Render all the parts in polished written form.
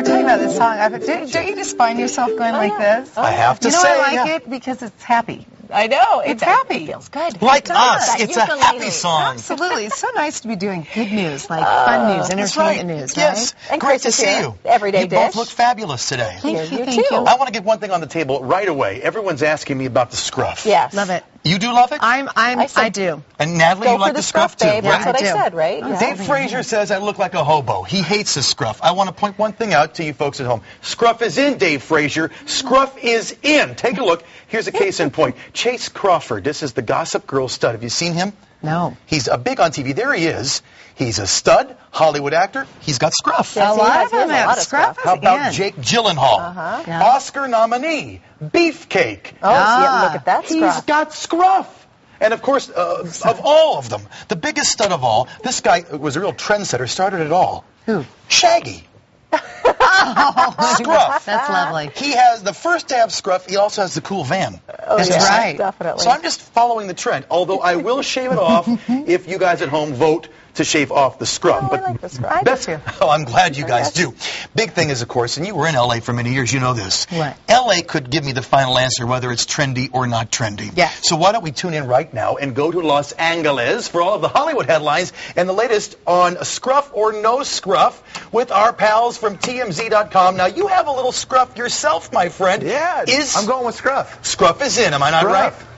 we're talking about this song. Don't you just find yourself going like this? I have to say, I like it because it's happy. I know. It's happy. It feels good. Like us. It's a happy song. Absolutely. It's so nice to be doing good news, like fun news, entertainment news, right? Yes. And great Chris to is see here. you. Everyday You dish. both look fabulous today. Thank you. You too. I want to get one thing on the table right away. Everyone's asking me about the scruff. Yes. Love it. You do love it? I do. And Natalie, Go you for like the scruff too, babe. right? That's what I I do. said, right? Oh, Yeah. Dave Frazier says I look like a hobo. He hates the scruff. I want to point one thing out to you folks at home. Scruff is in, Dave Frazier. Scruff is in. Take a look. Here's a case in point. Chase Crawford. This is the Gossip Girl stud. Have you seen him? No. He's big on TV. There he is. He's a stud, Hollywood actor. He's got scruff. Yes, A lot of he has them a have lot of scruff. How about in. Jake Gyllenhaal? Yeah. Oscar nominee, Beefcake. Oh, yeah, look at that He's scruff. got scruff. And, of course, of all of them, the biggest stud of all, this guy was a real trendsetter, started it all. Who? Shaggy. Scruff. That's lovely. He has the first to have scruff. He also has the cool van. Oh, That's yeah, right. Definitely. So I'm just following the trend, although I will shave it off if you guys at home vote to shave off the scruff. Oh, I like the scruff. I do that's- too. Oh, I'm glad you guys do. Big thing is, of course, and you were in L.A. for many years, you know this. What? L.A. could give me the final answer whether it's trendy or not trendy. Yeah. So why don't we tune in right now and go to Los Angeles for all of the Hollywood headlines and the latest on scruff or no scruff with our pals from TMZ.com. Now, you have a little scruff yourself, my friend. Yeah, I'm going with scruff. Scruff is in, am I not right? Scruff.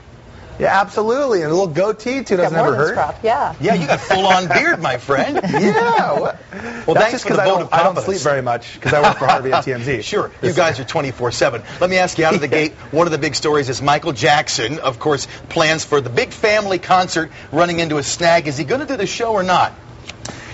Yeah, absolutely. And a little goatee, too, doesn't Got more ever than hurt. scruff, yeah. Yeah, you got full-on beard, my friend. Yeah. Well, Well, that's thanks just for the because vote of I don't confidence. sleep very much because I work for Harvey at TMZ. Sure, you guys are 24/7. Let me ask you out of the gate, one of the big stories is Michael Jackson, of course, plans for the big family concert running into a snag. Is he going to do the show or not?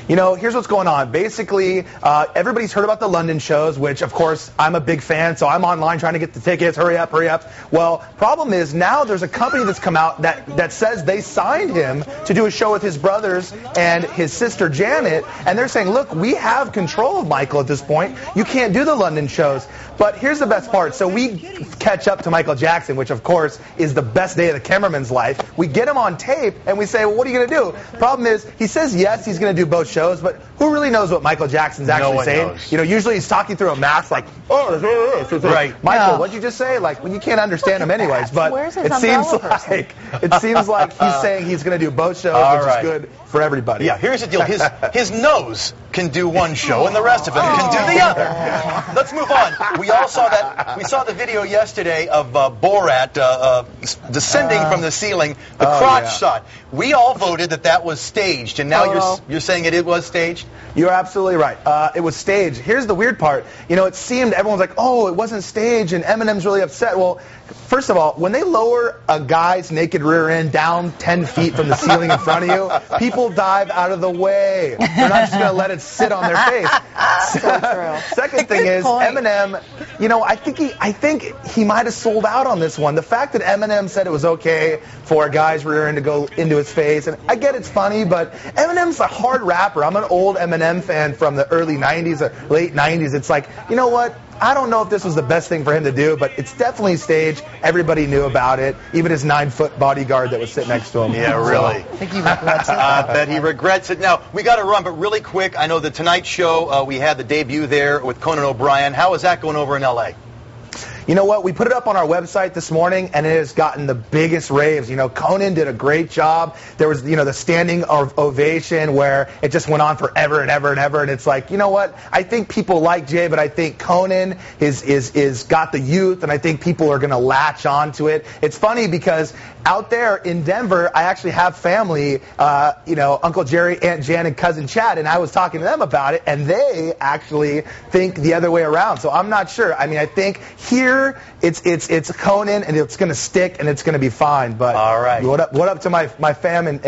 You know, here's what's going on. Basically, everybody's heard about the London shows, which, of course, I'm a big fan, so I'm online trying to get the tickets. Hurry up, hurry up. Well, problem is now there's a company that's come out that says they signed him to do a show with his brothers and his sister Janet, and they're saying, look, we have control of Michael at this point. You can't do the London shows. But here's the best part. So we catch up to Michael Jackson, which, of course, is the best day of the cameraman's life. We get him on tape, and we say, well, what are you going to do? Problem is, he says yes, he's going to do both shows, but who really knows what Michael Jackson's actually saying? Knows. You know, usually he's talking through a mask like, Right. Michael, Yeah. what'd you just say? Like, well, you can't understand him anyways. But Where's his it seems umbrella person? like he's saying he's going to do both shows, All which right. is good for everybody. Yeah, here's the deal. His nose can do one show, and the rest of him can do the other. Let's move on. We all saw that. We saw the video yesterday of Borat descending from the ceiling, the crotch yeah. shot. We all voted that was staged, and now you're saying it was staged? You're absolutely right. It was staged. Here's the weird part. You know, it seemed everyone's like, oh, it wasn't staged, and Eminem's really upset. Well, first of all, when they lower a guy's naked rear end down 10 feet from the ceiling in front of you, people dive out of the way. They're not just going to let it sit on their face. So true. Second thing is, point. Eminem, you know, I think he might have sold out on this one. The fact that Eminem said it was okay for a guy's rear end to go into his face, and I get it's funny, but Eminem's a hard rapper. I'm an old Eminem fan from the early 90s or late 90s. It's like, you know what? I don't know if this was the best thing for him to do, but it's definitely staged. Everybody knew about it. Even his 9-foot bodyguard that was sitting next to him. Yeah, really. I think he regrets it. I bet he regrets it. Now, we got to run, but really quick, I know the Tonight Show, we had the debut there with Conan O'Brien. How is that going over in L.A.? You know what? We put it up on our website this morning, and it has gotten the biggest raves. You know, Conan did a great job. There was, you know, the standing ovation where it just went on forever and ever and ever. And it's like, you know what? I think people like Jay, but I think Conan is got the youth, and I think people are going to latch on to it. It's funny because out there in Denver, I actually have family, you know, Uncle Jerry, Aunt Jan, and Cousin Chad, and I was talking to them about it, and they actually think the other way around. So I'm not sure. I mean, I think here it's Conan, and it's going to stick, and it's going to be fine. But all right. What up to my fam in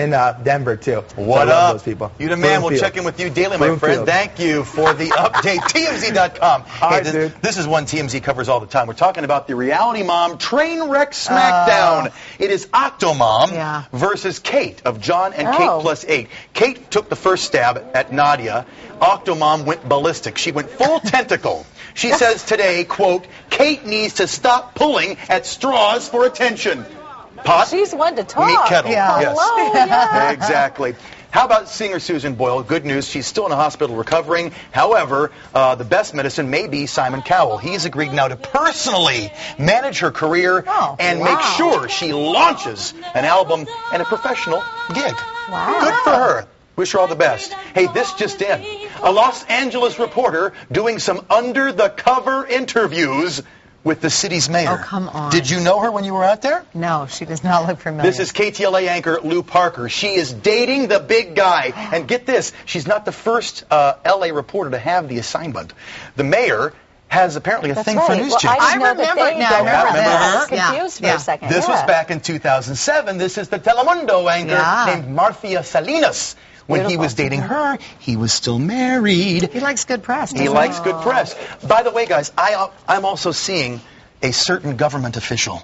Denver too? What I love up? those people. You the man. We'll Broomfield. check in with you daily, my friend. Broomfield. Thank you for the update. TMZ.com. All right, this, dude. this is one TMZ covers all the time. We're talking about the reality mom train wreck smackdown. It is Octomom versus Kate of John and Kate Plus 8. Kate took the first stab at Nadia. Octomom went ballistic. She went full tentacle. She says today, quote, Kate needs to stop pulling at straws for attention. Pot, She's one to talk. meet kettle. Yeah. Yes. Hello, yeah. Exactly. How about singer Susan Boyle? Good news, she's still in a hospital recovering. However, the best medicine may be Simon Cowell. He's agreed now to personally manage her career and make sure she launches an album and a professional gig. Wow. Good for her. Wish her all the best. Hey, this just in. A Los Angeles reporter doing some under-the-cover interviews with the city's mayor. Oh, come on. Did you know her when you were out there? No, she does not look familiar. This is KTLA anchor Lou Parker. She is dating the big guy. And get this, she's not the first LA reporter to have the assignment. The mayor has apparently a thing for news chicks. I remember it now. I was confused for a second. This was back in 2007. This is the Telemundo anchor named Marcia Salinas. When he was dating her, he was still married. He likes good press. He likes good press. By the way, guys, I'm also seeing a certain government official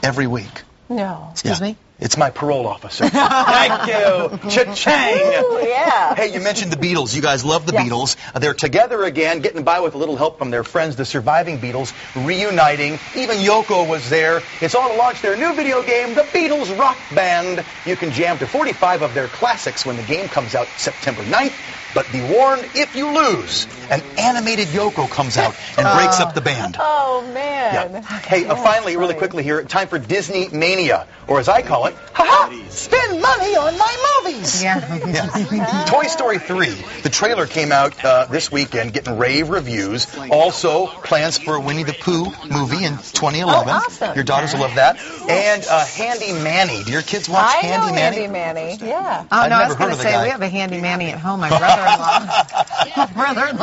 every week. No. Excuse me? It's my parole officer. Thank you. Cha-chang. Ooh, yeah. Hey, you mentioned the Beatles. You guys love the Beatles. They're together again, getting by with a little help from their friends, the surviving Beatles, reuniting. Even Yoko was there. It's all to launch their new video game, The Beatles Rock Band. You can jam to 45 of their classics when the game comes out September 9th. But be warned, if you lose, an animated Yoko comes out and breaks up the band. Oh, man. Yeah. Hey, finally, really quickly here, time for Disney Mania, or as I call it, spend money on my movies. Yeah. Toy Story 3. The trailer came out this weekend, getting rave reviews. Also, plans for a Winnie the Pooh movie in 2011. Oh, awesome. Your daughters will love that. And Handy Manny. Do your kids watch Handy Manny? Handy Manny, yeah. Oh, no, I was never going heard to of the say, guy. we have a Handy Manny at home. My brother-in-law.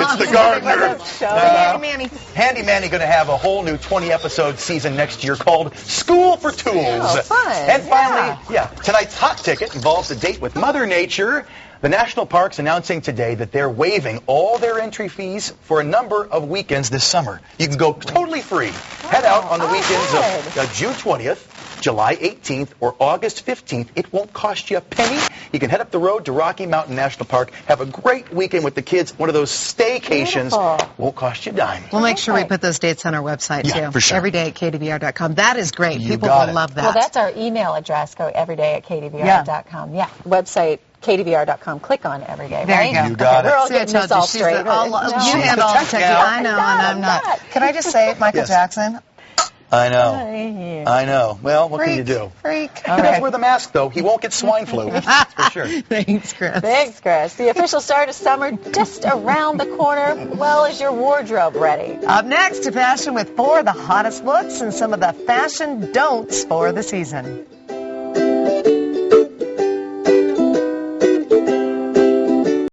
It's the gardener. Handy Manny. Handy Manny going to have a whole new 20-episode season next year called School for Tools. Oh, fun. And finally, tonight's hot ticket involves a date with Mother Nature. The national parks announcing today that they're waiving all their entry fees for a number of weekends this summer. You can go totally free. Head out on the weekends of June 20th. July 18th or August 15th. It won't cost you a penny. You can head up the road to Rocky Mountain National Park, have a great weekend with the kids, one of those staycations. Won't cost you a dime. We'll make sure we put those dates on our website, too. For sure. Everyday at KDVR.com. That is great. You People got will it. love that. Well, that's our email address. Go everyday@kdvr.com. Yeah. Website, kdvr.com. Click on Everyday, There you go. You got We're all it. See, I getting told this you, all she's straight. You handle all the tech. I know, and I'm not. Can I just say, Michael Jackson? I know. I know. Well, what can you do? Freak. He does wear the mask, though. He won't get swine flu. That's for sure. Thanks, Chris. Thanks, Chris. The official start of summer just around the corner. Well, is your wardrobe ready? Up next, to fashion with 4 of the hottest looks and some of the fashion don'ts for the season.